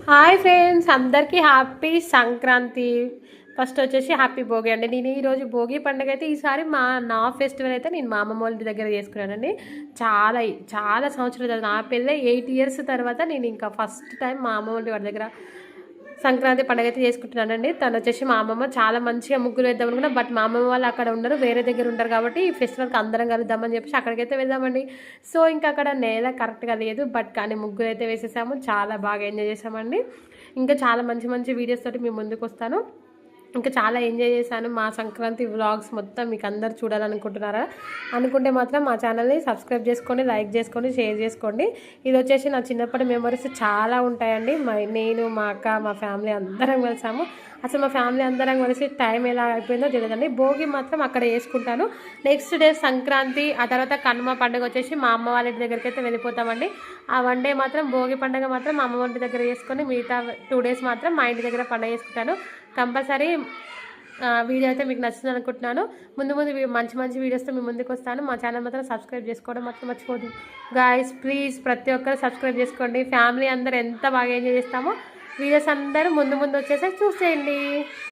Hi friends, అందరికీ happy Sankranti. First వచ్చేసి happy Bhogi అండి. నేను ఈరోజు భోగి పండుగ అయితే ఈసారి నా ఫెస్టివల్ అయితే నేను మా అమ్మమ్మ వాళ్ళ దగ్గర చేసుకున్నానండి. చాలా చాలా సంవత్సరాలు నా పెళ్ళి 8 ఇయర్స్ తర్వాత నేను ఇంకా ఫస్ట్ టైం మా అమ్మ వాళ్ళ దగ్గర సంక్రాంతి పండుగ అయితే చేసుకుంటున్నానండి. తను వచ్చేసి మా అమ్మమ్మ చాలా మంచిగా ముగ్గులు వేద్దాం అనుకున్నా, బట్ మా అమ్మమ్మ వాళ్ళు అక్కడ ఉండరు, వేరే దగ్గర ఉంటారు కాబట్టి ఈ ఫెస్టివల్కి అందరం కలుద్దామని చెప్పేసి అక్కడికైతే వెళ్దామండి. సో ఇంకా అక్కడ నేల కరెక్ట్గా లేదు, బట్ కానీ ముగ్గులు అయితే వేసేసాము, చాలా బాగా ఎంజాయ్ చేసామండి. ఇంకా చాలా మంచి మంచి వీడియోస్ తోటి మేము ముందుకు వస్తాను. ఇంకా చాలా ఎంజాయ్ చేశాను. మా సంక్రాంతి వ్లాగ్స్ మొత్తం మీకు అందరు చూడాలనుకుంటున్నారా? అనుకుంటే మాత్రం మా ఛానల్ని సబ్స్క్రైబ్ చేసుకోండి, లైక్ చేసుకోండి, షేర్ చేసుకోండి. ఇది వచ్చేసి నా చిన్నప్పటి మెమరీస్ చాలా ఉంటాయండి. నేను, మా అక్క, మా ఫ్యామిలీ అందరం కలిసాము. అసలు మా ఫ్యామిలీ అందరం కలిసి టైం ఎలా అయిపోయిందో తెలియదండి. భోగి మాత్రం అక్కడ వేసుకుంటాను. నెక్స్ట్ డే సంక్రాంతి, ఆ తర్వాత కనుమ పండుగ వచ్చేసి మా అమ్మ వాళ్ళ ఇంటి దగ్గరికి అయితే వెళ్ళిపోతామండి. ఆ 1 డే మాత్రం భోగి పండుగ మాత్రం మా అమ్మ వాళ్ళ దగ్గర చేసుకొని మిగతా 2 డేస్ మాత్రం మా ఇంటి దగ్గర పండుగ చేసుకుంటాను. కంపల్సరీ వీడియో అయితే మీకు నచ్చింది అనుకుంటున్నాను. ముందు మంచి మంచి వీడియోస్తో మీ ముందుకు వస్తాను. మా ఛానల్ మాత్రం సబ్స్క్రైబ్ చేసుకోవడం మాత్రం మర్చిపోదు గాయస్. ప్లీజ్ ప్రతి ఒక్కరు సబ్స్క్రైబ్ చేసుకోండి. ఫ్యామిలీ అందరూ ఎంత బాగా ఎంజాయ్ చేస్తామో వీడియోస్ అందరూ ముందు వచ్చేసి చూసేయండి.